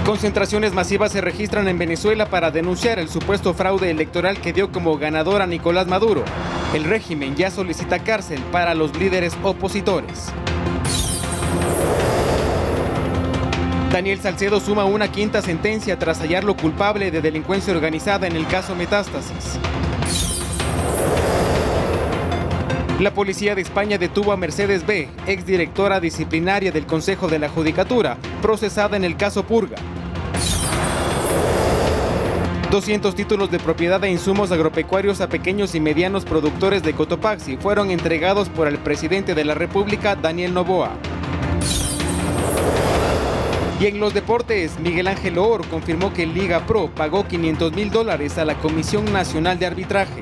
Concentraciones masivas se registran en Venezuela para denunciar el supuesto fraude electoral que dio como ganador a Nicolás Maduro. El régimen ya solicita cárcel para los líderes opositores. Daniel Salcedo suma una quinta sentencia tras hallarlo culpable de delincuencia organizada en el caso Metástasis. La policía de España detuvo a Mercedes B., exdirectora disciplinaria del Consejo de la Judicatura, procesada en el caso Purga. 200 títulos de propiedad de insumos agropecuarios a pequeños y medianos productores de Cotopaxi fueron entregados por el presidente de la República, Daniel Noboa. Y en los deportes, Miguel Ángel Oor confirmó que Liga Pro pagó $500,000 a la Comisión Nacional de Arbitraje.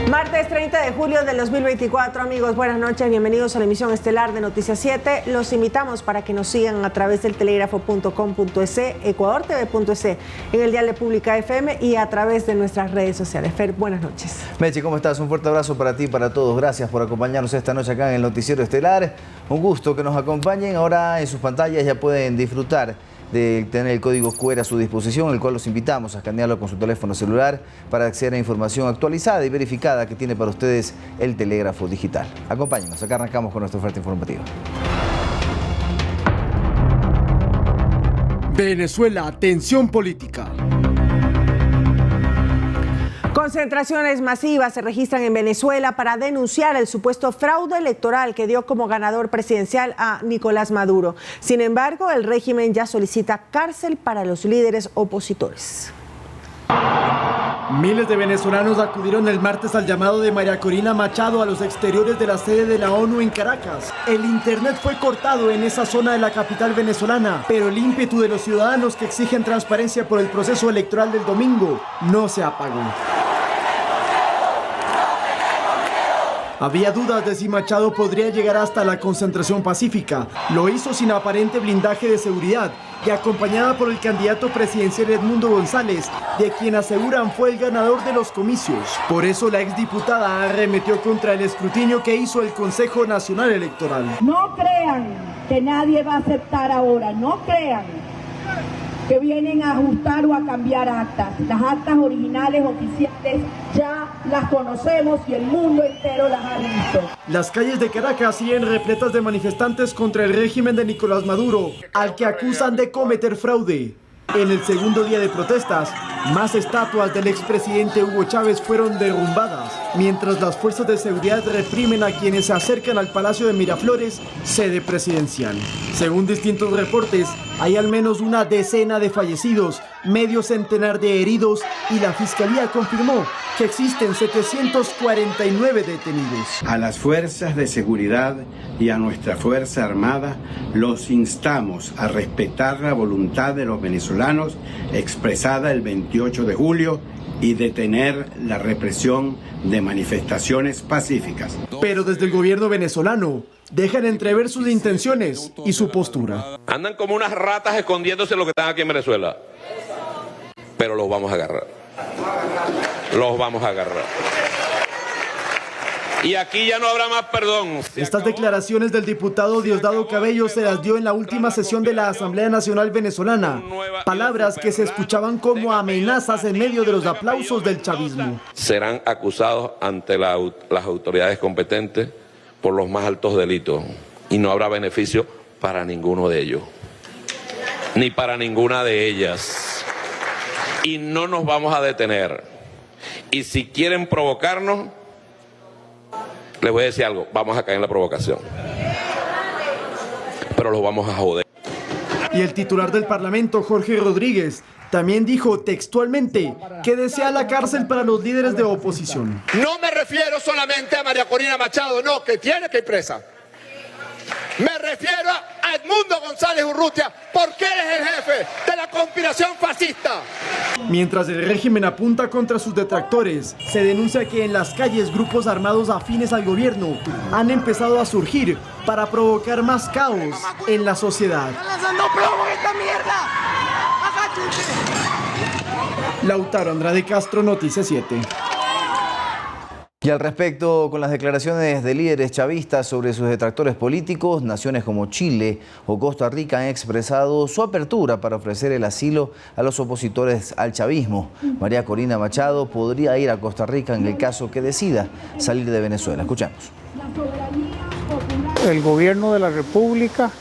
Martes 30 de julio del 2024, amigos, buenas noches, bienvenidos a la emisión estelar de Noticias 7. Los invitamos para que nos sigan a través del telégrafo.com.es, ecuadortv.es, en el dial de Pública FM y a través de nuestras redes sociales. Fer, buenas noches. Mechi, ¿cómo estás? Un fuerte abrazo para ti y para todos. Gracias por acompañarnos esta noche acá en el Noticiero Estelar. Un gusto que nos acompañen. Ahora en sus pantallas ya pueden disfrutar de tener el código QR a su disposición, el cual los invitamos a escanearlo con su teléfono celular para acceder a información actualizada y verificada que tiene para ustedes el telégrafo digital. Acompáñenos, acá arrancamos con nuestra oferta informativa. Venezuela, tensión política. Concentraciones masivas se registran en Venezuela para denunciar el supuesto fraude electoral que dio como ganador presidencial a Nicolás Maduro. Sin embargo, el régimen ya solicita cárcel para los líderes opositores. Miles de venezolanos acudieron el martes al llamado de María Corina Machado a los exteriores de la sede de la ONU en Caracas. El internet fue cortado en esa zona de la capital venezolana, pero el ímpetu de los ciudadanos que exigen transparencia por el proceso electoral del domingo no se apagó. Había dudas de si Machado podría llegar hasta la concentración pacífica. Lo hizo sin aparente blindaje de seguridad y acompañada por el candidato presidencial Edmundo González, de quien aseguran fue el ganador de los comicios. Por eso la exdiputada arremetió contra el escrutinio que hizo el Consejo Nacional Electoral. No crean que nadie va a aceptar ahora, no crean que vienen a ajustar o a cambiar actas. Las actas originales oficiales ya las conocemos y el mundo entero las ha visto. Las calles de Caracas siguen repletas de manifestantes contra el régimen de Nicolás Maduro, al que acusan de cometer fraude. En el segundo día de protestas, más estatuas del expresidente Hugo Chávez fueron derrumbadas, mientras las fuerzas de seguridad reprimen a quienes se acercan al Palacio de Miraflores, sede presidencial. Según distintos reportes, hay al menos una decena de fallecidos, medio centenar de heridos y la Fiscalía confirmó que existen 749 detenidos. A las fuerzas de seguridad y a nuestra Fuerza Armada los instamos a respetar la voluntad de los venezolanos expresada el 28 de julio y detener la represión de manifestaciones pacíficas. Pero desde el gobierno venezolano dejan entrever sus intenciones y su postura. Andan como unas ratas escondiéndose lo que están aquí en Venezuela. Pero los vamos a agarrar. Los vamos a agarrar. Y aquí ya no habrá más perdón. Estas declaraciones del diputado Diosdado Cabello se las dio en la última sesión de la Asamblea Nacional Venezolana. Palabras que se escuchaban como amenazas en medio de los aplausos del chavismo. Serán acusados ante las autoridades competentes por los más altos delitos y no habrá beneficio para ninguno de ellos, ni para ninguna de ellas. Y no nos vamos a detener. Y si quieren provocarnos, les voy a decir algo, vamos a caer en la provocación. Pero los vamos a joder. Y el titular del Parlamento, Jorge Rodríguez, también dijo textualmente que desea la cárcel para los líderes de oposición. No me refiero solamente a María Corina Machado, no, que tiene que ir presa. Me refiero a Edmundo González Urrutia porque eres el jefe de la conspiración fascista. Mientras el régimen apunta contra sus detractores, se denuncia que en las calles grupos armados afines al gobierno han empezado a surgir para provocar más caos en la sociedad. Lautaro Andrade Castro, Noticias 7. Y al respecto, con las declaraciones de líderes chavistas sobre sus detractores políticos, naciones como Chile o Costa Rica han expresado su apertura para ofrecer el asilo a los opositores al chavismo. María Corina Machado podría ir a Costa Rica en el caso que decida salir de Venezuela. Escuchamos. El gobierno de la República,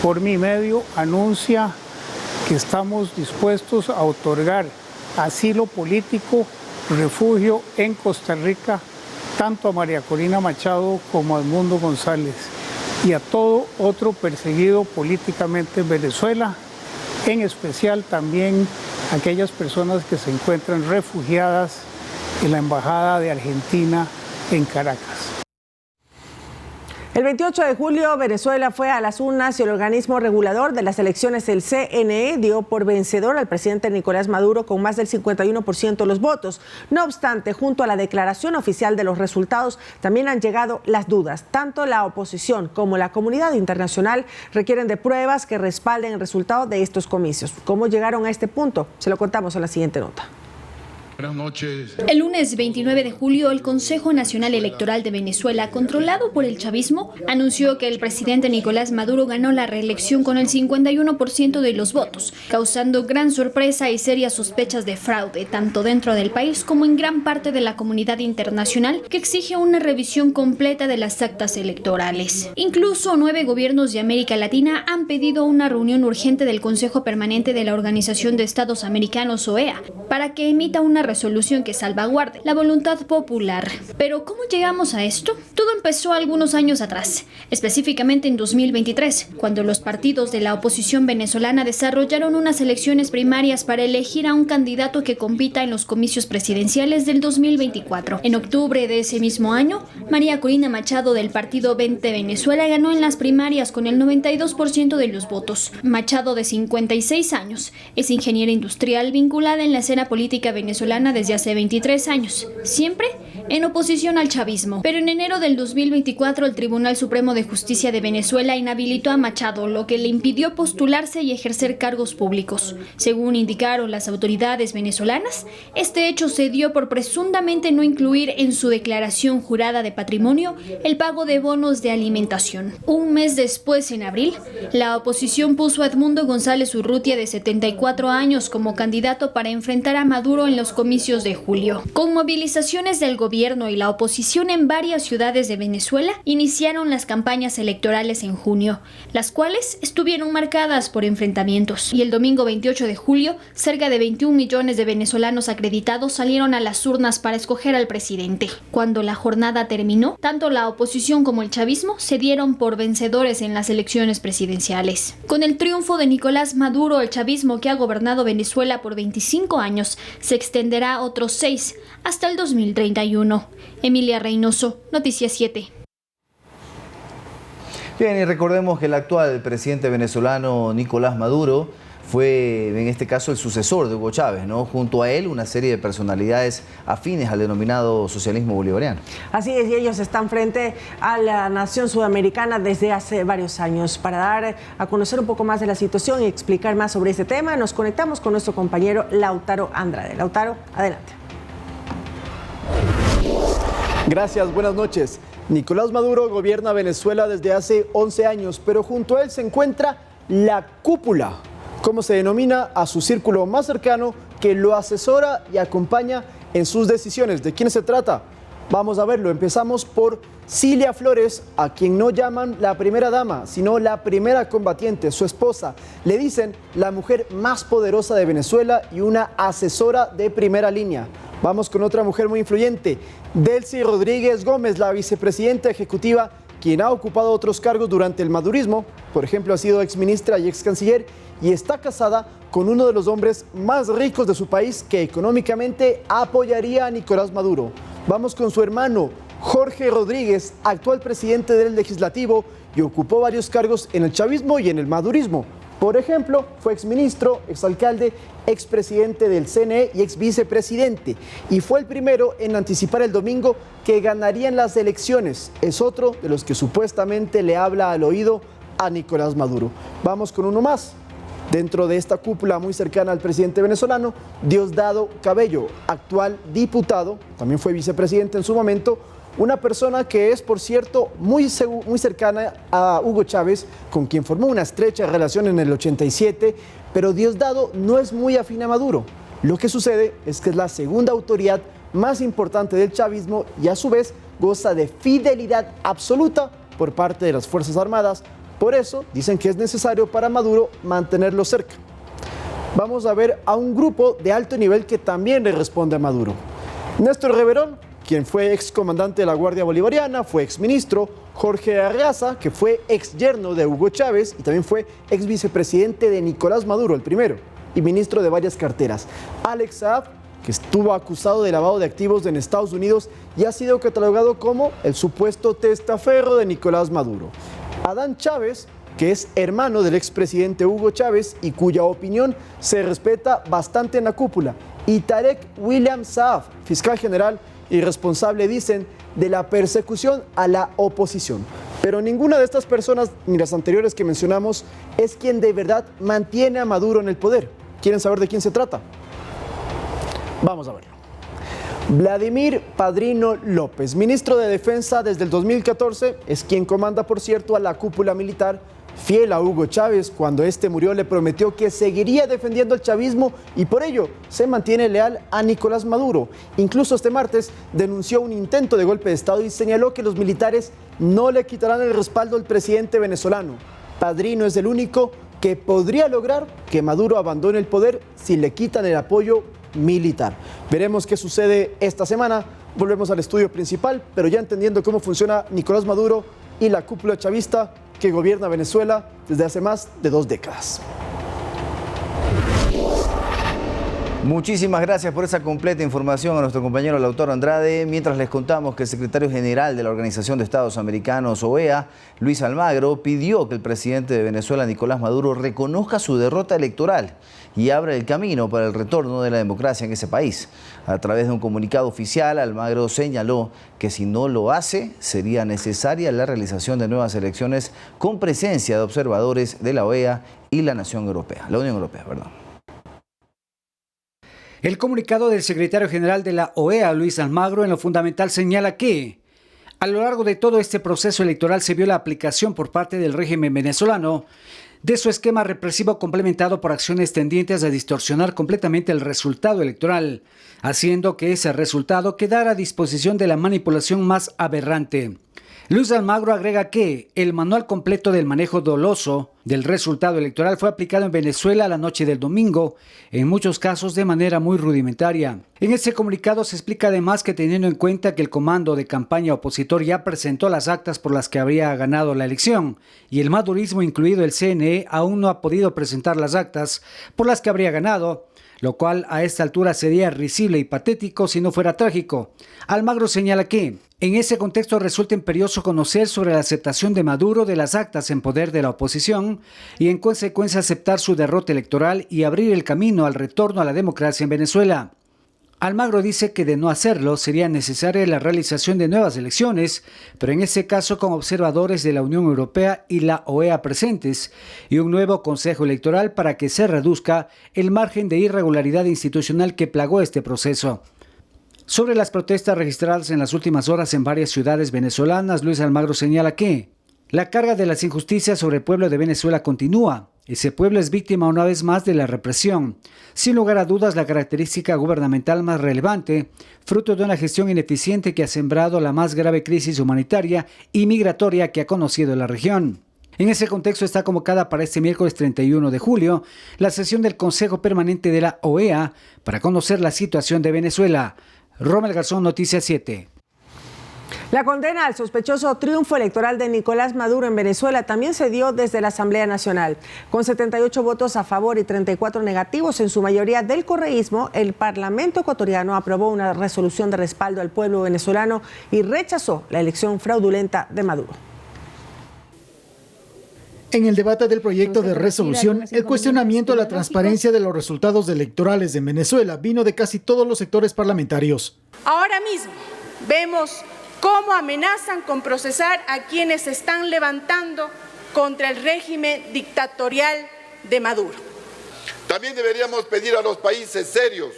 por mi medio, anuncia que estamos dispuestos a otorgar asilo político, refugio en Costa Rica, tanto a María Corina Machado como a Edmundo González y a todo otro perseguido políticamente en Venezuela, en especial también a aquellas personas que se encuentran refugiadas en la Embajada de Argentina en Caracas. El 28 de julio, Venezuela fue a las urnas y el organismo regulador de las elecciones, el CNE, dio por vencedor al presidente Nicolás Maduro con más del 51% de los votos. No obstante, junto a la declaración oficial de los resultados, también han llegado las dudas. Tanto la oposición como la comunidad internacional requieren de pruebas que respalden el resultado de estos comicios. ¿Cómo llegaron a este punto? Se lo contamos en la siguiente nota. Buenas noches. El lunes 29 de julio, el Consejo Nacional Electoral de Venezuela, controlado por el chavismo, anunció que el presidente Nicolás Maduro ganó la reelección con el 51% de los votos, causando gran sorpresa y serias sospechas de fraude, tanto dentro del país como en gran parte de la comunidad internacional, que exige una revisión completa de las actas electorales. Incluso 9 gobiernos de América Latina han pedido una reunión urgente del Consejo Permanente de la Organización de Estados Americanos, OEA, para que emita una resolución que salvaguarde la voluntad popular. Pero ¿cómo llegamos a esto? Todo empezó algunos años atrás, específicamente en 2023, cuando los partidos de la oposición venezolana desarrollaron unas elecciones primarias para elegir a un candidato que compita en los comicios presidenciales del 2024. En octubre de ese mismo año, María Corina Machado del partido 20 Venezuela ganó en las primarias con el 92% de los votos. Machado, de 56 años, es ingeniera industrial vinculada en la escena política venezolana desde hace 23 años, siempre en oposición al chavismo. Pero en enero del 2024 el Tribunal Supremo de Justicia de Venezuela inhabilitó a Machado, lo que le impidió postularse y ejercer cargos públicos. Según indicaron las autoridades venezolanas, este hecho se dio por presuntamente no incluir en su declaración jurada de patrimonio el pago de bonos de alimentación. Un mes después, en abril, la oposición puso a Edmundo González Urrutia, de 74 años, como candidato para enfrentar a Maduro en los comicios de julio. Con movilizaciones del gobierno y la oposición en varias ciudades de Venezuela, iniciaron las campañas electorales en junio, las cuales estuvieron marcadas por enfrentamientos. Y el domingo 28 de julio, cerca de 21 millones de venezolanos acreditados salieron a las urnas para escoger al presidente. Cuando la jornada terminó, tanto la oposición como el chavismo se dieron por vencedores en las elecciones presidenciales. Con el triunfo de Nicolás Maduro, el chavismo, que ha gobernado Venezuela por 25 años, se extenderá otros 6 hasta el 2031. Emilia Reynoso, Noticias 7. Bien, y recordemos que el actual presidente venezolano Nicolás Maduro fue, en este caso, el sucesor de Hugo Chávez, ¿no? Junto a él, una serie de personalidades afines al denominado socialismo bolivariano. Así es, y ellos están frente a la nación sudamericana desde hace varios años. Para dar a conocer un poco más de la situación y explicar más sobre este tema, nos conectamos con nuestro compañero Lautaro Andrade. Lautaro, adelante. Gracias, buenas noches. Nicolás Maduro gobierna Venezuela desde hace 11 años, pero junto a él se encuentra la cúpula, como se denomina a su círculo más cercano, que lo asesora y acompaña en sus decisiones. ¿De quién se trata? Vamos a verlo. Empezamos por Cilia Flores, a quien no llaman la primera dama, sino la primera combatiente, su esposa. Le dicen la mujer más poderosa de Venezuela y una asesora de primera línea. Vamos con otra mujer muy influyente, Delcy Rodríguez Gómez, la vicepresidenta ejecutiva, quien ha ocupado otros cargos durante el madurismo. Por ejemplo, ha sido exministra y excanciller, y está casada con uno de los hombres más ricos de su país, que económicamente apoyaría a Nicolás Maduro. Vamos con su hermano, Jorge Rodríguez, actual presidente del Legislativo y ocupó varios cargos en el chavismo y en el madurismo. Por ejemplo, fue exministro, exalcalde, expresidente del CNE y exvicepresidente. Y fue el primero en anticipar el domingo que ganarían las elecciones. Es otro de los que supuestamente le habla al oído a Nicolás Maduro. Vamos con uno más. Dentro de esta cúpula muy cercana al presidente venezolano, Diosdado Cabello, actual diputado, también fue vicepresidente en su momento, una persona que es, por cierto, muy cercana a Hugo Chávez, con quien formó una estrecha relación en el 87, pero Diosdado no es muy afín a Maduro. Lo que sucede es que es la segunda autoridad más importante del chavismo y a su vez goza de fidelidad absoluta por parte de las Fuerzas Armadas. Por eso dicen que es necesario para Maduro mantenerlo cerca. Vamos a ver a un grupo de alto nivel que también le responde a Maduro. Néstor Reverol, quien fue excomandante de la Guardia Bolivariana, fue exministro. Jorge Arreaza, que fue ex yerno de Hugo Chávez y también fue ex vicepresidente de Nicolás Maduro, el primero, y ministro de varias carteras. Alex Saab, que estuvo acusado de lavado de activos en Estados Unidos y ha sido catalogado como el supuesto testaferro de Nicolás Maduro. Adán Chávez, que es hermano del expresidente Hugo Chávez y cuya opinión se respeta bastante en la cúpula. Y Tarek William Saab, fiscal general y responsable, dicen, de la persecución a la oposición. Pero ninguna de estas personas, ni las anteriores que mencionamos, es quien de verdad mantiene a Maduro en el poder. ¿Quieren saber de quién se trata? Vamos a verlo. Vladimir Padrino López, ministro de Defensa desde el 2014, es quien comanda, por cierto, a la cúpula militar. Fiel a Hugo Chávez, cuando este murió le prometió que seguiría defendiendo el chavismo y por ello se mantiene leal a Nicolás Maduro. Incluso este martes denunció un intento de golpe de Estado y señaló que los militares no le quitarán el respaldo al presidente venezolano. Padrino es el único que podría lograr que Maduro abandone el poder si le quitan el apoyo militar. Veremos qué sucede esta semana. Volvemos al estudio principal, pero ya entendiendo cómo funciona Nicolás Maduro y la cúpula chavista que gobierna Venezuela desde hace más de 2 décadas. Muchísimas gracias por esa completa información a nuestro compañero Lautaro Andrade. Mientras les contamos que el secretario general de la Organización de Estados Americanos, OEA, Luis Almagro, pidió que el presidente de Venezuela, Nicolás Maduro, reconozca su derrota electoral y abra el camino para el retorno de la democracia en ese país. A través de un comunicado oficial, Almagro señaló que si no lo hace, sería necesaria la realización de nuevas elecciones con presencia de observadores de la OEA y la Unión Europea. El comunicado del secretario general de la OEA, Luis Almagro, en lo fundamental señala que a lo largo de todo este proceso electoral se vio la aplicación por parte del régimen venezolano de su esquema represivo complementado por acciones tendientes a distorsionar completamente el resultado electoral, haciendo que ese resultado quedara a disposición de la manipulación más aberrante. Luis Almagro agrega que el manual completo del manejo doloso del resultado electoral fue aplicado en Venezuela la noche del domingo, en muchos casos de manera muy rudimentaria. En ese comunicado se explica además que teniendo en cuenta que el comando de campaña opositor ya presentó las actas por las que habría ganado la elección y el madurismo, incluido el CNE, aún no ha podido presentar las actas por las que habría ganado, lo cual a esta altura sería risible y patético si no fuera trágico. Almagro señala que en ese contexto resulta imperioso conocer sobre la aceptación de Maduro de las actas en poder de la oposición y en consecuencia aceptar su derrota electoral y abrir el camino al retorno a la democracia en Venezuela. Almagro dice que de no hacerlo sería necesaria la realización de nuevas elecciones, pero en ese caso con observadores de la Unión Europea y la OEA presentes, y un nuevo Consejo Electoral para que se reduzca el margen de irregularidad institucional que plagó este proceso. Sobre las protestas registradas en las últimas horas en varias ciudades venezolanas, Luis Almagro señala que la carga de las injusticias sobre el pueblo de Venezuela continúa. Ese pueblo es víctima una vez más de la represión. Sin lugar a dudas, la característica gubernamental más relevante, fruto de una gestión ineficiente que ha sembrado la más grave crisis humanitaria y migratoria que ha conocido la región. En ese contexto está convocada para este miércoles 31 de julio la sesión del Consejo Permanente de la OEA para conocer la situación de Venezuela. Rommel Garzón, Noticias 7. La condena al sospechoso triunfo electoral de Nicolás Maduro en Venezuela también se dio desde la Asamblea Nacional. Con 78 votos a favor y 34 negativos, en su mayoría del correísmo, el Parlamento ecuatoriano aprobó una resolución de respaldo al pueblo venezolano y rechazó la elección fraudulenta de Maduro. En el debate del proyecto de resolución, el cuestionamiento a la transparencia de los resultados electorales en Venezuela vino de casi todos los sectores parlamentarios. Ahora mismo vemos cómo amenazan con procesar a quienes se están levantando contra el régimen dictatorial de Maduro. También deberíamos pedir a los países serios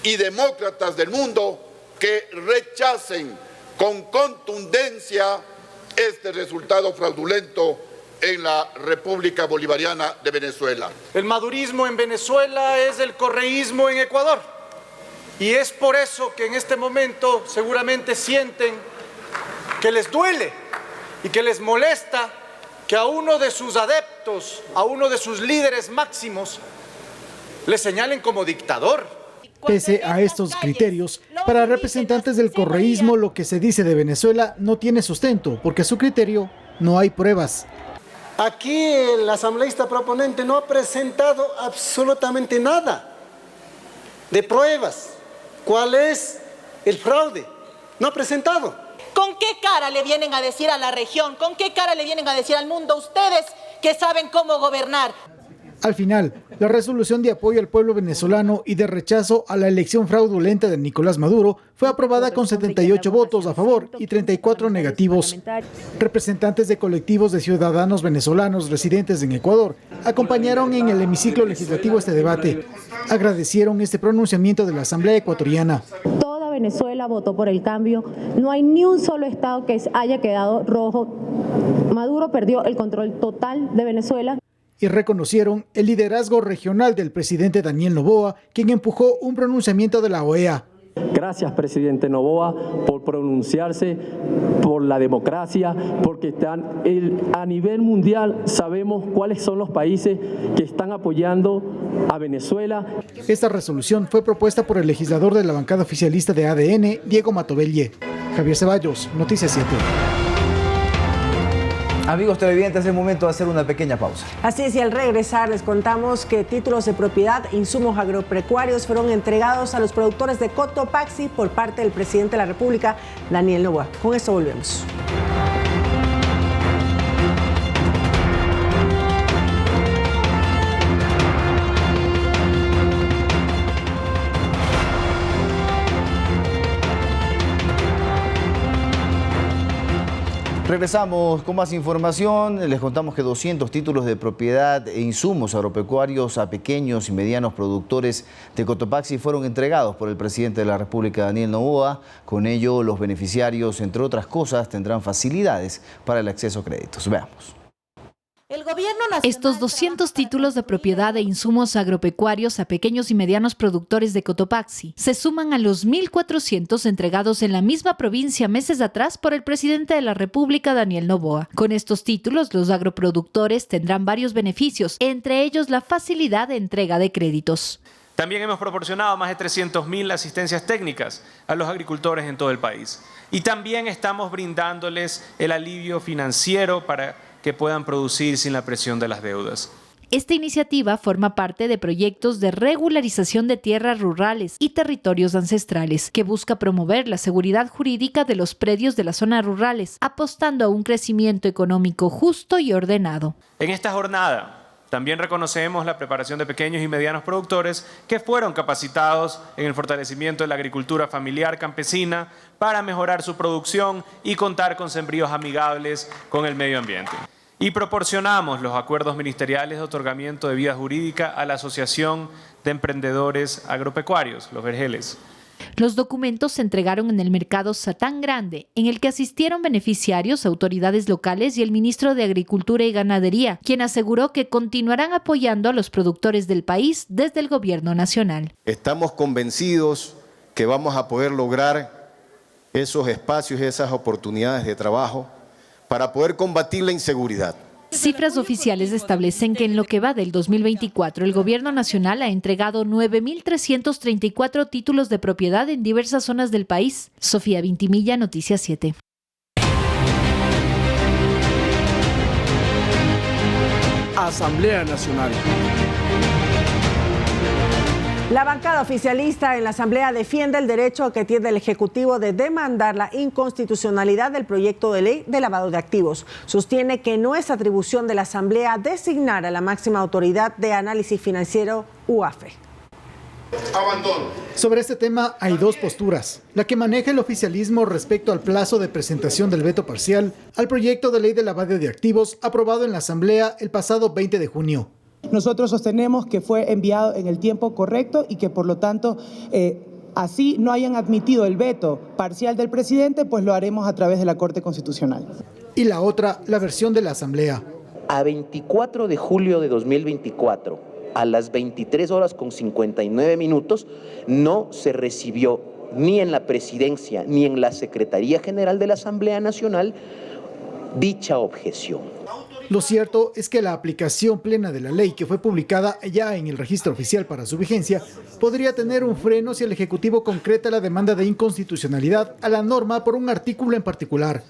y demócratas del mundo que rechacen con contundencia este resultado fraudulento en la República Bolivariana de Venezuela. El madurismo en Venezuela es el correísmo en Ecuador. Y es por eso que en este momento seguramente sienten que les duele y que les molesta que a uno de sus adeptos, a uno de sus líderes máximos, le señalen como dictador. Pese a estos criterios, para representantes del correísmo lo que se dice de Venezuela no tiene sustento, porque a su criterio no hay pruebas. Aquí el asambleísta proponente no ha presentado absolutamente nada de pruebas. ¿Cuál es el fraude? No ha presentado. ¿Con qué cara le vienen a decir a la región? ¿Con qué cara le vienen a decir al mundo ustedes que saben cómo gobernar? Al final, la resolución de apoyo al pueblo venezolano y de rechazo a la elección fraudulenta de Nicolás Maduro fue aprobada con 78 votos a favor y 34 negativos. Representantes de colectivos de ciudadanos venezolanos residentes en Ecuador acompañaron en el hemiciclo legislativo este debate. Agradecieron este pronunciamiento de la Asamblea Ecuatoriana. Toda Venezuela votó por el cambio. No hay ni un solo estado que haya quedado rojo. Maduro perdió el control total de Venezuela. Y reconocieron el liderazgo regional del presidente Daniel Noboa, quien empujó un pronunciamiento de la OEA. Gracias, presidente Noboa, por pronunciarse por la democracia, porque a nivel mundial sabemos cuáles son los países que están apoyando a Venezuela. Esta resolución fue propuesta por el legislador de la bancada oficialista de ADN, Diego Matovelle. Javier Ceballos, Noticias 7. Amigos televidentes, es el momento de hacer una pequeña pausa. Así es, y al regresar les contamos que títulos de propiedad, insumos agropecuarios fueron entregados a los productores de Cotopaxi por parte del presidente de la República, Daniel Noboa. Con esto volvemos. Regresamos con más información. Les contamos que 200 títulos de propiedad e insumos agropecuarios a pequeños y medianos productores de Cotopaxi fueron entregados por el presidente de la República, Daniel Noboa. Con ello, los beneficiarios, entre otras cosas, tendrán facilidades para el acceso a créditos. Veamos. Estos 200 títulos de propiedad e insumos agropecuarios a pequeños y medianos productores de Cotopaxi se suman a los 1.400 entregados en la misma provincia meses atrás por el presidente de la República, Daniel Noboa. Con estos títulos, los agroproductores tendrán varios beneficios, entre ellos la facilidad de entrega de créditos. También hemos proporcionado más de 300.000 asistencias técnicas a los agricultores en todo el país. Y también estamos brindándoles el alivio financiero para que puedan producir sin la presión de las deudas. Esta iniciativa forma parte de proyectos de regularización de tierras rurales y territorios ancestrales, que busca promover la seguridad jurídica de los predios de las zonas rurales, apostando a un crecimiento económico justo y ordenado. En esta jornada también reconocemos la preparación de pequeños y medianos productores que fueron capacitados en el fortalecimiento de la agricultura familiar campesina para mejorar su producción y contar con sembríos amigables con el medio ambiente. Y proporcionamos los acuerdos ministeriales de otorgamiento de vía jurídica a la Asociación de Emprendedores Agropecuarios, los Vergeles. Los documentos se entregaron en el mercado Satán Grande, en el que asistieron beneficiarios, autoridades locales y el ministro de Agricultura y Ganadería, quien aseguró que continuarán apoyando a los productores del país desde el gobierno nacional. Estamos convencidos que vamos a poder lograr esos espacios y esas oportunidades de trabajo para poder combatir la inseguridad. Cifras oficiales establecen que en lo que va del 2024, el Gobierno Nacional ha entregado 9.334 títulos de propiedad en diversas zonas del país. Sofía Vintimilla, Noticias 7. Asamblea Nacional. La bancada oficialista en la Asamblea defiende el derecho que tiene el Ejecutivo de demandar la inconstitucionalidad del proyecto de ley de lavado de activos. Sostiene que no es atribución de la Asamblea designar a la máxima autoridad de análisis financiero, UAFE. Abandono. Sobre este tema hay dos posturas. La que maneja el oficialismo respecto al plazo de presentación del veto parcial al proyecto de ley de lavado de activos aprobado en la Asamblea el pasado 20 de junio. Nosotros sostenemos que fue enviado en el tiempo correcto y que por lo tanto, así no hayan admitido el veto parcial del presidente, pues lo haremos a través de la Corte Constitucional. Y la otra, la versión de la Asamblea. A 24 de julio de 2024, a las 23:59, no se recibió ni en la Presidencia ni en la Secretaría General de la Asamblea Nacional dicha objeción. Lo cierto es que la aplicación plena de la ley, que fue publicada ya en el registro oficial para su vigencia, podría tener un freno si el Ejecutivo concreta la demanda de inconstitucionalidad a la norma por un artículo en particular.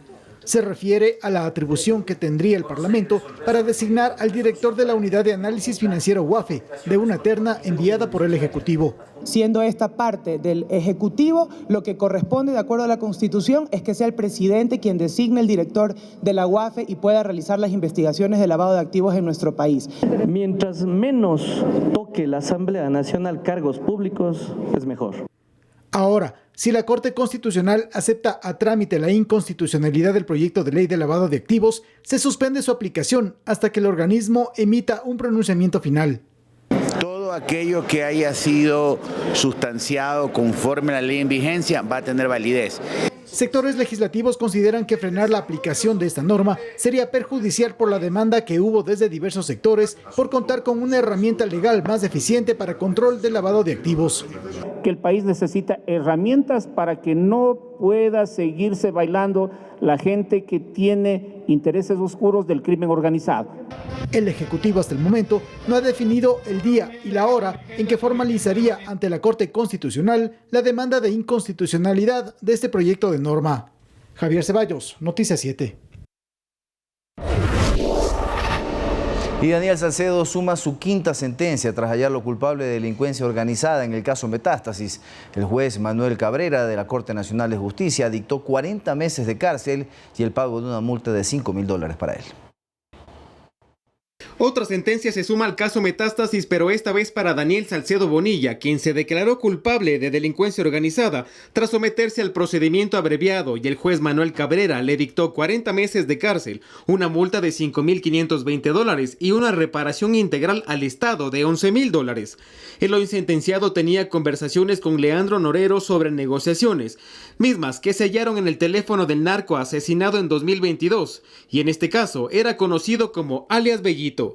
Se refiere a la atribución que tendría el Parlamento para designar al director de la Unidad de Análisis Financiero UAFE, de una terna enviada por el Ejecutivo. Siendo esta parte del Ejecutivo, lo que corresponde de acuerdo a la Constitución es que sea el presidente quien designe el director de la UAFE y pueda realizar las investigaciones de lavado de activos en nuestro país. Mientras menos toque la Asamblea Nacional cargos públicos, es mejor. Ahora, si la Corte Constitucional acepta a trámite la inconstitucionalidad del proyecto de ley de lavado de activos, se suspende su aplicación hasta que el organismo emita un pronunciamiento final. Todo aquello que haya sido sustanciado conforme a la ley en vigencia va a tener validez. Sectores legislativos consideran que frenar la aplicación de esta norma sería perjudicial por la demanda que hubo desde diversos sectores por contar con una herramienta legal más eficiente para control del lavado de activos. Que el país necesita herramientas para que no pueda seguirse bailando la gente que tiene intereses oscuros del crimen organizado. El Ejecutivo hasta el momento no ha definido el día y la hora en que formalizaría ante la Corte Constitucional la demanda de inconstitucionalidad de este proyecto de norma. Javier Ceballos, Noticias 7. Y Daniel Salcedo suma su quinta sentencia tras hallarlo culpable de delincuencia organizada en el caso Metástasis. El juez Manuel Cabrera de la Corte Nacional de Justicia dictó 40 meses de cárcel y el pago de una multa de $5.000 para él. Otra sentencia se suma al caso Metástasis, pero esta vez para Daniel Salcedo Bonilla, quien se declaró culpable de delincuencia organizada tras someterse al procedimiento abreviado, y el juez Manuel Cabrera le dictó 40 meses de cárcel, una multa de $5.520 y una reparación integral al Estado de $11.000. El hoy sentenciado tenía conversaciones con Leandro Norero sobre negociaciones, mismas que se hallaron en el teléfono del narco asesinado en 2022, y en este caso era conocido como alias Bellito.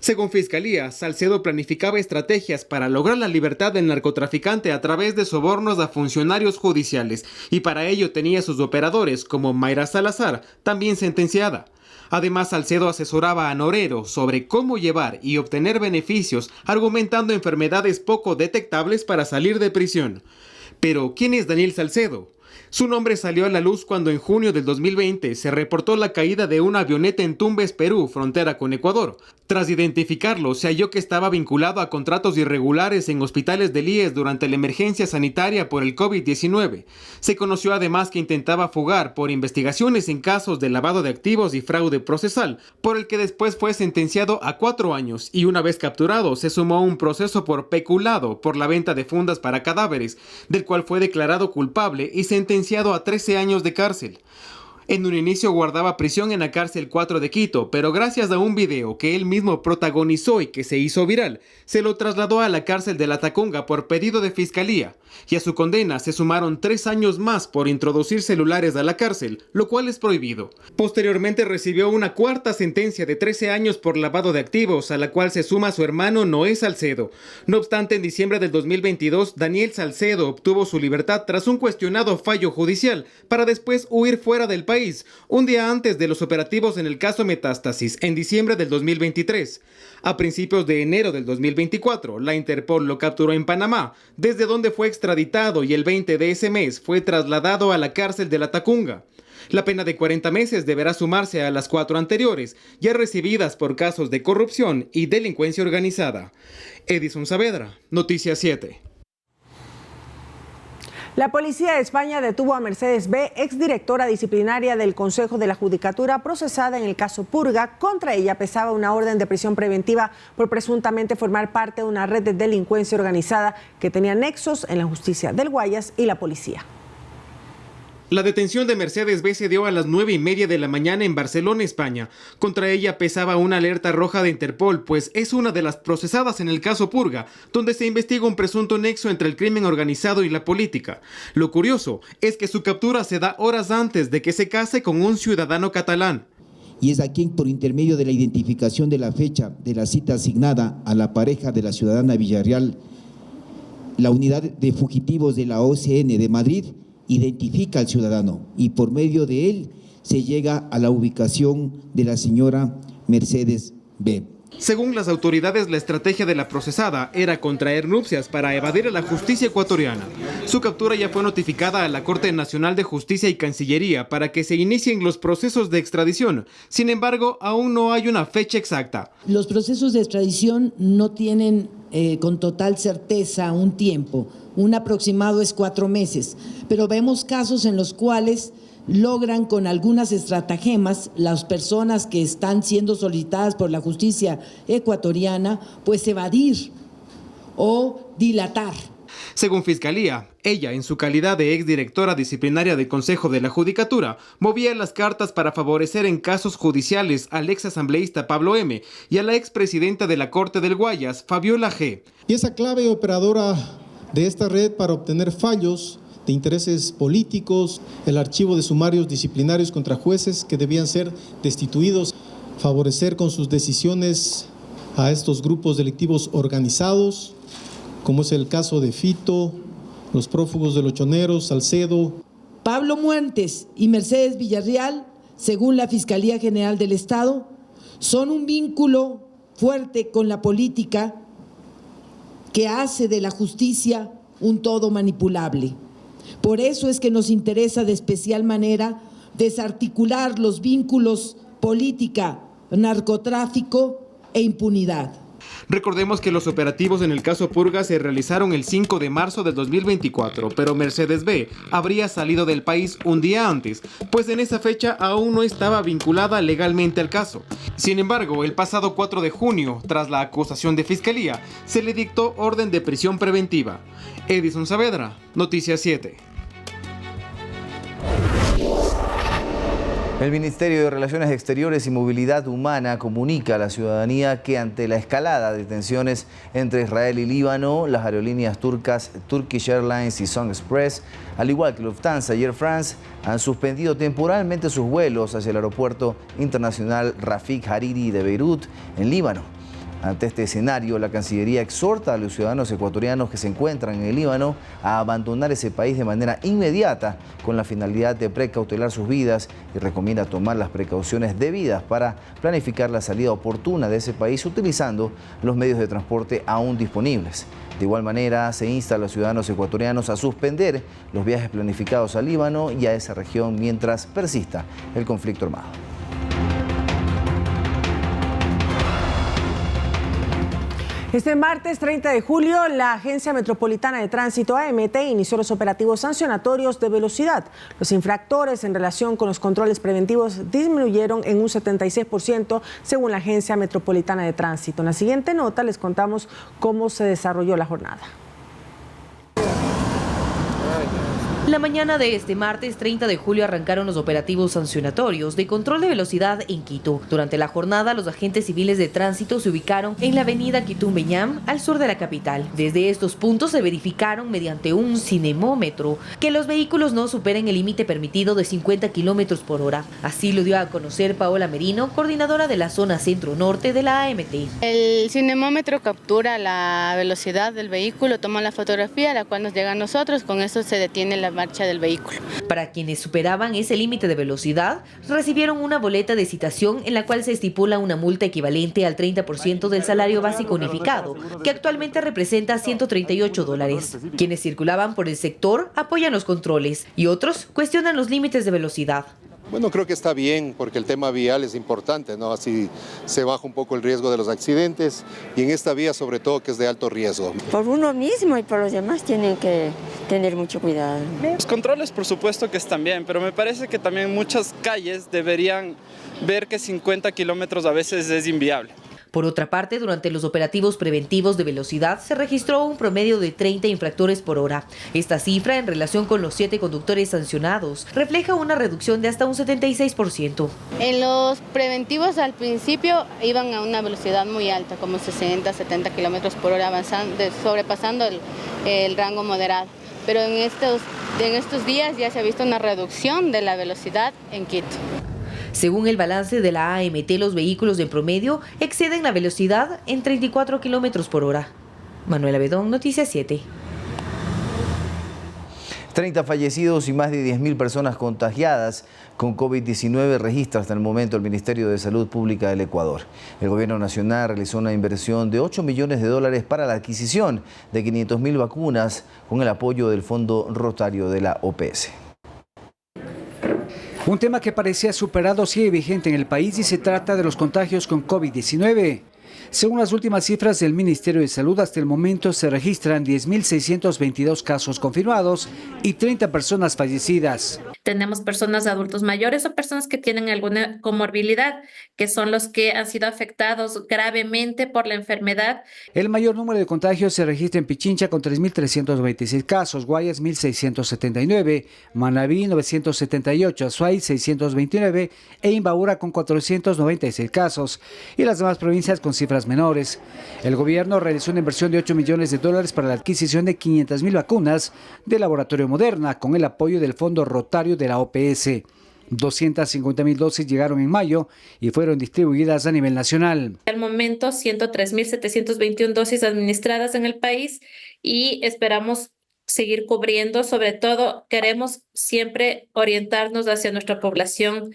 Según Fiscalía, Salcedo planificaba estrategias para lograr la libertad del narcotraficante a través de sobornos a funcionarios judiciales, y para ello tenía sus operadores como Mayra Salazar, también sentenciada. Además, Salcedo asesoraba a Norero sobre cómo llevar y obtener beneficios, argumentando enfermedades poco detectables para salir de prisión. Pero, ¿quién es Daniel Salcedo? Su nombre salió a la luz cuando en junio del 2020 se reportó la caída de una avioneta en Tumbes, Perú, frontera con Ecuador. Tras identificarlo, se halló que estaba vinculado a contratos irregulares en hospitales del IES durante la emergencia sanitaria por el COVID-19. Se conoció además que intentaba fugar por investigaciones en casos de lavado de activos y fraude procesal, por el que después fue sentenciado a 4 años y una vez capturado se sumó a un proceso por peculado por la venta de fundas para cadáveres, del cual fue declarado culpable y sentenciado a 13 años de cárcel. En un inicio guardaba prisión en la cárcel 4 de Quito, pero gracias a un video que él mismo protagonizó y que se hizo viral, se lo trasladó a la cárcel de La Tacunga por pedido de Fiscalía, y a su condena se sumaron 3 años más por introducir celulares a la cárcel, lo cual es prohibido. Posteriormente recibió una cuarta sentencia de 13 años por lavado de activos, a la cual se suma su hermano Noé Salcedo. No obstante, en diciembre del 2022, Daniel Salcedo obtuvo su libertad tras un cuestionado fallo judicial, para después huir fuera del país país, un día antes de los operativos en el caso Metástasis, en diciembre del 2023. A principios de enero del 2024, la Interpol lo capturó en Panamá, desde donde fue extraditado y el 20 de ese mes fue trasladado a la cárcel de La Tacunga. La pena de 40 meses deberá sumarse a las 4 anteriores, ya recibidas por casos de corrupción y delincuencia organizada. Edison Saavedra, Noticias 7. La policía de España detuvo a Mercedes B., exdirectora disciplinaria del Consejo de la Judicatura, procesada en el caso Purga. Contra ella pesaba una orden de prisión preventiva por presuntamente formar parte de una red de delincuencia organizada que tenía nexos en la justicia del Guayas y la policía. La detención de Mercedes B. se dio a las 9:30 de la mañana en Barcelona, España. Contra ella pesaba una alerta roja de Interpol, pues es una de las procesadas en el caso Purga, donde se investiga un presunto nexo entre el crimen organizado y la política. Lo curioso es que su captura se da horas antes de que se case con un ciudadano catalán. Y es aquí, por intermedio de la identificación de la fecha de la cita asignada a la pareja de la ciudadana Villarreal, la unidad de fugitivos de la OCN de Madrid identifica al ciudadano y por medio de él se llega a la ubicación de la señora Mercedes B. Según las autoridades, la estrategia de la procesada era contraer nupcias para evadir a la justicia ecuatoriana. Su captura ya fue notificada a la Corte Nacional de Justicia y Cancillería para que se inicien los procesos de extradición. Sin embargo, aún no hay una fecha exacta. Los procesos de extradición no tienen con total certeza un tiempo. Un aproximado es 4 meses, pero vemos casos en los cuales logran con algunas estratagemas las personas que están siendo solicitadas por la justicia ecuatoriana, pues evadir o dilatar. Según Fiscalía, ella, en su calidad de exdirectora disciplinaria del Consejo de la Judicatura, movía las cartas para favorecer en casos judiciales al exasambleísta Pablo M. y a la expresidenta de la Corte del Guayas, Fabiola G. Y esa clave operadora de esta red para obtener fallos de intereses políticos, el archivo de sumarios disciplinarios contra jueces que debían ser destituidos, favorecer con sus decisiones a estos grupos delictivos organizados, como es el caso de Fito, los prófugos de Los Choneros, Salcedo. Pablo Muantes y Mercedes Villarreal, según la Fiscalía General del Estado, son un vínculo fuerte con la política que hace de la justicia un todo manipulable. Por eso es que nos interesa de especial manera desarticular los vínculos política, narcotráfico e impunidad. Recordemos que los operativos en el caso Purga se realizaron el 5 de marzo del 2024, pero Mercedes B. habría salido del país un día antes, pues en esa fecha aún no estaba vinculada legalmente al caso. Sin embargo, el pasado 4 de junio, tras la acusación de Fiscalía, se le dictó orden de prisión preventiva. Edison Saavedra, Noticias 7. El Ministerio de Relaciones Exteriores y Movilidad Humana comunica a la ciudadanía que ante la escalada de tensiones entre Israel y Líbano, las aerolíneas turcas Turkish Airlines y Sun Express, al igual que Lufthansa y Air France, han suspendido temporalmente sus vuelos hacia el aeropuerto internacional Rafik Hariri de Beirut, en Líbano. Ante este escenario, la Cancillería exhorta a los ciudadanos ecuatorianos que se encuentran en el Líbano a abandonar ese país de manera inmediata con la finalidad de precautelar sus vidas y recomienda tomar las precauciones debidas para planificar la salida oportuna de ese país utilizando los medios de transporte aún disponibles. De igual manera, se insta a los ciudadanos ecuatorianos a suspender los viajes planificados al Líbano y a esa región mientras persista el conflicto armado. Este martes 30 de julio, la Agencia Metropolitana de Tránsito, AMT, inició los operativos sancionatorios de velocidad. Los infractores en relación con los controles preventivos disminuyeron en un 76% según la Agencia Metropolitana de Tránsito. En la siguiente nota les contamos cómo se desarrolló la jornada. La mañana de este martes 30 de julio arrancaron los operativos sancionatorios de control de velocidad en Quito. Durante la jornada, los agentes civiles de tránsito se ubicaron en la avenida Quitumbeñam, al sur de la capital. Desde estos puntos se verificaron mediante un cinemómetro que los vehículos no superen el límite permitido de 50 kilómetros por hora. Así lo dio a conocer Paola Merino, coordinadora de la zona centro-norte de la AMT. El cinemómetro captura la velocidad del vehículo, toma la fotografía, la cual nos llega a nosotros. Con eso se detiene la marcha del vehículo. Para quienes superaban ese límite de velocidad, recibieron una boleta de citación en la cual se estipula una multa equivalente al 30% del salario básico unificado, que actualmente representa $138. Quienes circulaban por el sector apoyan los controles y otros cuestionan los límites de velocidad. Bueno, creo que está bien porque el tema vial es importante, ¿no? Así se baja un poco el riesgo de los accidentes y en esta vía sobre todo que es de alto riesgo. Por uno mismo y por los demás tienen que tener mucho cuidado. Los controles por supuesto que están bien, pero me parece que también muchas calles deberían ver que 50 kilómetros a veces es inviable. Por otra parte, durante los operativos preventivos de velocidad se registró un promedio de 30 infractores por hora. Esta cifra, en relación con los 7 conductores sancionados, refleja una reducción de hasta un 76%. En los preventivos al principio iban a una velocidad muy alta, como 60, 70 kilómetros por hora, sobrepasando el rango moderado. Pero en estos días ya se ha visto una reducción de la velocidad en Quito. Según el balance de la AMT, los vehículos en promedio exceden la velocidad en 34 kilómetros por hora. Manuela Bedón, Noticias 7. 30 fallecidos y más de 10.000 personas contagiadas con COVID-19 registra hasta el momento el Ministerio de Salud Pública del Ecuador. El Gobierno Nacional realizó una inversión de $8 millones para la adquisición de 500.000 vacunas con el apoyo del Fondo Rotario de la OPS. Un tema que parecía superado sigue vigente en el país y se trata de los contagios con COVID-19. Según las últimas cifras del Ministerio de Salud, hasta el momento se registran 10.622 casos confirmados y 30 personas fallecidas. Tenemos personas adultos mayores o personas que tienen alguna comorbilidad, que son los que han sido afectados gravemente por la enfermedad. El mayor número de contagios se registra en Pichincha con 3.326 casos, Guayas 1.679, Manabí 978, Azuay 629 e Imbabura con 496 casos y las demás provincias con cifras menores. El gobierno realizó una inversión de $8 millones para la adquisición de 500.000 vacunas del laboratorio Moderna con el apoyo del Fondo Rotario de la OPS. 250.000 dosis llegaron en mayo y fueron distribuidas a nivel nacional. Al momento, 103.721 dosis administradas en el país y esperamos seguir cubriendo. Sobre todo, queremos siempre orientarnos hacia nuestra población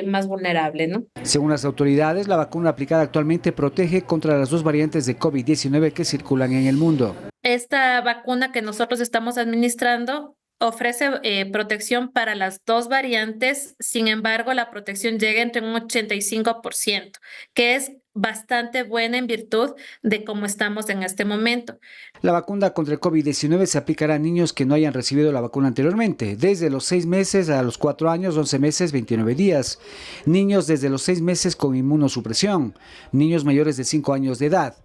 más vulnerable, ¿no? Según las autoridades, la vacuna aplicada actualmente protege contra las 2 variantes de COVID-19 que circulan en el mundo. Esta vacuna que nosotros estamos administrando ofrece protección para las 2 variantes, sin embargo, la protección llega entre un 85%, que es bastante buena en virtud de cómo estamos en este momento. La vacuna contra el COVID-19 se aplicará a niños que no hayan recibido la vacuna anteriormente, desde los 6 meses a los 4 años, 11 meses, 29 días. Niños desde los 6 meses con inmunosupresión, niños mayores de 5 años de edad.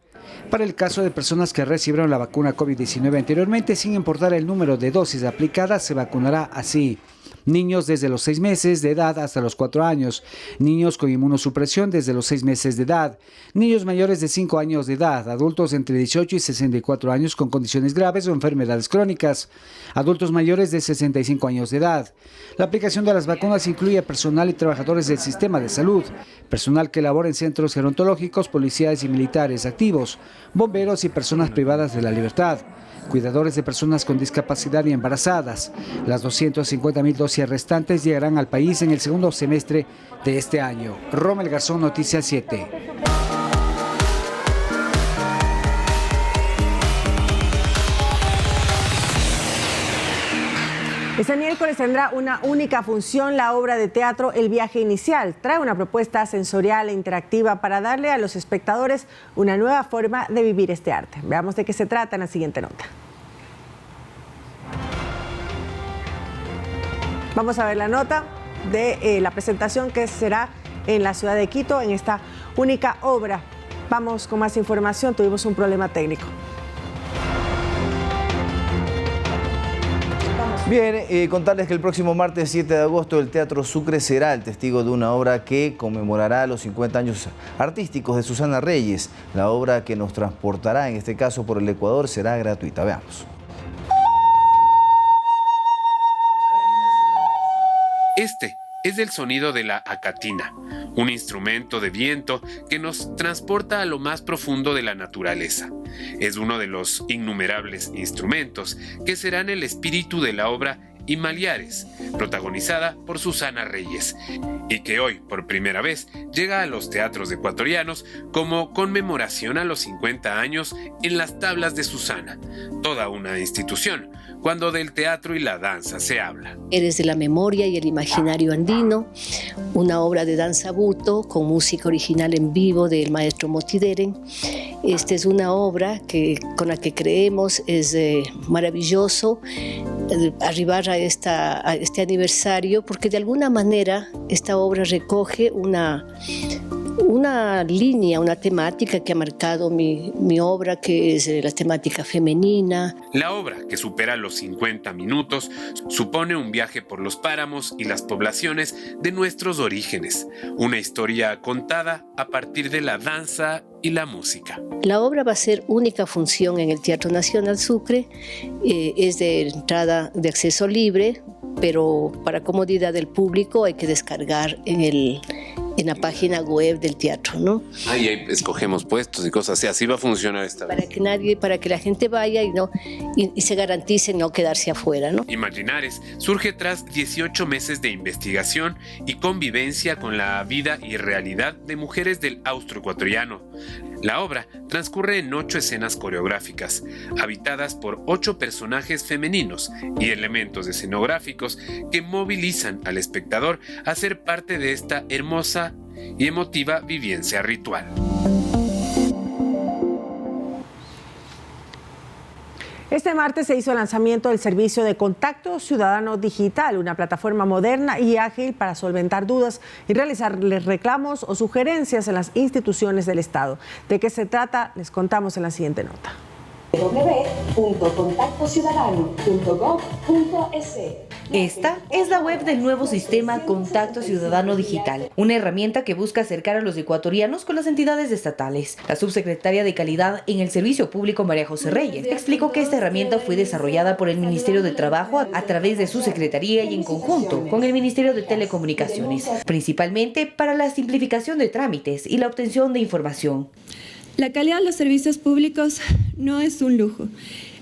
Para el caso de personas que recibieron la vacuna COVID-19 anteriormente, sin importar el número de dosis aplicadas, se vacunará así. Niños desde los 6 meses de edad hasta los 4 años, niños con inmunosupresión desde los 6 meses de edad, niños mayores de 5 años de edad, adultos entre 18 y 64 años con condiciones graves o enfermedades crónicas, adultos mayores de 65 años de edad. La aplicación de las vacunas incluye a personal y trabajadores del sistema de salud, personal que labora en centros gerontológicos, policías y militares activos, bomberos y personas privadas de la libertad, cuidadores de personas con discapacidad y embarazadas. Las 250.000 dosis restantes llegarán al país en el segundo semestre de este año. Rommel Garzón, Noticias 7. Este miércoles tendrá una única función la obra de teatro El viaje inicial. Trae una propuesta sensorial e interactiva para darle a los espectadores una nueva forma de vivir este arte. Veamos de qué se trata en la siguiente nota. Vamos a ver la nota de la presentación que será en la ciudad de Quito en esta única obra. Vamos con más información, tuvimos un problema técnico. Bien, contarles que el próximo martes 7 de agosto el Teatro Sucre será el testigo de una obra que conmemorará los 50 años artísticos de Susana Reyes. La obra que nos transportará, en este caso por el Ecuador, será gratuita. Veamos. Este es el sonido de la acatina, un instrumento de viento que nos transporta a lo más profundo de la naturaleza. Es uno de los innumerables instrumentos que serán el espíritu de la obra y Maliares, protagonizada por Susana Reyes, y que hoy, por primera vez, llega a los teatros ecuatorianos como conmemoración a los 50 años en las tablas de Susana, toda una institución, cuando del teatro y la danza se habla. Eres de la memoria y el imaginario andino, una obra de danza buto con música original en vivo del maestro Motideren. Esta es una obra con la que creemos es maravilloso arribar a este aniversario, porque de alguna manera esta obra recoge una línea, una temática que ha marcado mi obra, que es la temática femenina. La obra, que supera los 50 minutos, supone un viaje por los páramos y las poblaciones de nuestros orígenes, una historia contada a partir de la danza y la música. La obra va a ser única función en el Teatro Nacional Sucre, es de entrada de acceso libre, pero para comodidad del público hay que descargar en la página web del teatro, ¿no? Ahí escogemos puestos y cosas así. Así va a funcionar esta vez. Para que la gente vaya y se garantice no quedarse afuera, ¿no? Imaginares surge tras 18 meses de investigación y convivencia con la vida y realidad de mujeres del austroecuatoriano. La obra transcurre en 8 escenas coreográficas, habitadas por 8 personajes femeninos y elementos escenográficos que movilizan al espectador a ser parte de esta hermosa y emotiva vivencia ritual. Este martes se hizo el lanzamiento del servicio de Contacto Ciudadano Digital, una plataforma moderna y ágil para solventar dudas y realizarles reclamos o sugerencias en las instituciones del Estado. ¿De qué se trata? Les contamos en la siguiente nota. www.contactociudadano.gov.es. Esta es la web del nuevo sistema Contacto Ciudadano Digital, una herramienta que busca acercar a los ecuatorianos con las entidades estatales. La subsecretaria de Calidad en el Servicio Público, María José Reyes, explicó que esta herramienta fue desarrollada por el Ministerio de Trabajo a través de su secretaría y en conjunto con el Ministerio de Telecomunicaciones, principalmente para la simplificación de trámites y la obtención de información. La calidad de los servicios públicos no es un lujo,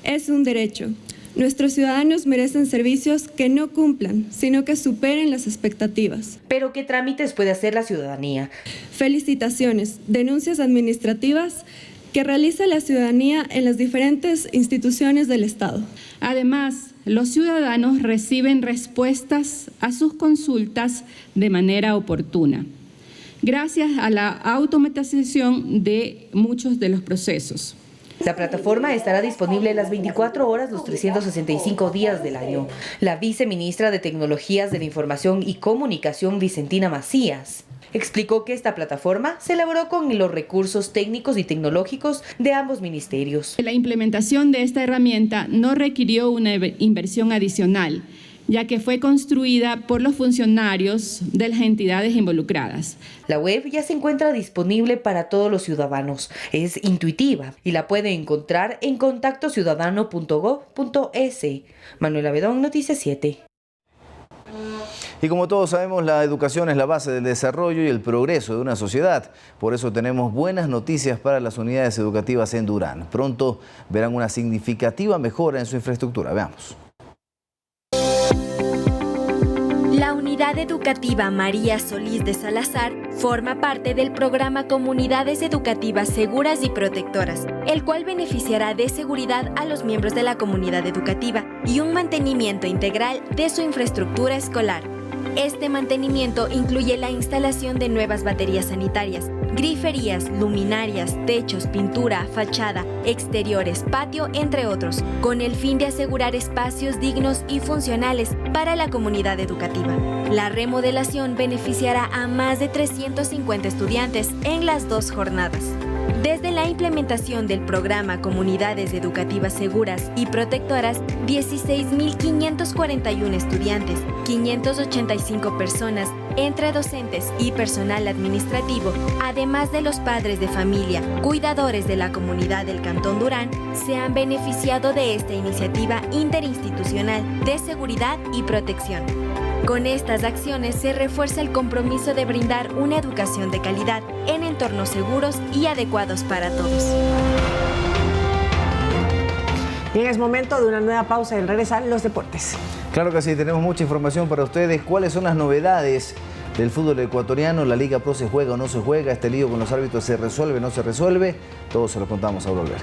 es un derecho. Nuestros ciudadanos merecen servicios que no cumplan, sino que superen las expectativas. ¿Pero qué trámites puede hacer la ciudadanía? Felicitaciones, denuncias administrativas que realiza la ciudadanía en las diferentes instituciones del Estado. Además, los ciudadanos reciben respuestas a sus consultas de manera oportuna, gracias a la automatización de muchos de los procesos. La plataforma estará disponible las 24 horas, los 365 días del año. La viceministra de Tecnologías de la Información y Comunicación, Vicentina Macías, explicó que esta plataforma se elaboró con los recursos técnicos y tecnológicos de ambos ministerios. La implementación de esta herramienta no requirió una inversión adicional, ya que fue construida por los funcionarios de las entidades involucradas. La web ya se encuentra disponible para todos los ciudadanos. Es intuitiva y la puede encontrar en contactociudadano.gov.es. Manuela Bedón, Noticias 7. Y como todos sabemos, la educación es la base del desarrollo y el progreso de una sociedad. Por eso tenemos buenas noticias para las unidades educativas en Durán. Pronto verán una significativa mejora en su infraestructura. Veamos. La Unidad Educativa María Solís de Salazar forma parte del programa Comunidades Educativas Seguras y Protectoras, el cual beneficiará de seguridad a los miembros de la comunidad educativa y un mantenimiento integral de su infraestructura escolar. Este mantenimiento incluye la instalación de nuevas baterías sanitarias, griferías, luminarias, techos, pintura, fachada, exteriores, patio, entre otros, con el fin de asegurar espacios dignos y funcionales para la comunidad educativa. La remodelación beneficiará a más de 350 estudiantes en las 2 jornadas. Desde la implementación del programa Comunidades Educativas Seguras y Protectoras, 16.541 estudiantes, 585 personas, entre docentes y personal administrativo, además de los padres de familia, cuidadores de la comunidad del Cantón Durán, se han beneficiado de esta iniciativa interinstitucional de seguridad y protección. Con estas acciones se refuerza el compromiso de brindar una educación de calidad en entornos seguros y adecuados para todos. Bien, es momento de una nueva pausa y al regresar los deportes. Claro que sí, tenemos mucha información para ustedes. ¿Cuáles son las novedades del fútbol ecuatoriano? ¿La Liga Pro se juega o no se juega? ¿Este lío con los árbitros se resuelve o no se resuelve? Todo se lo contamos al volver.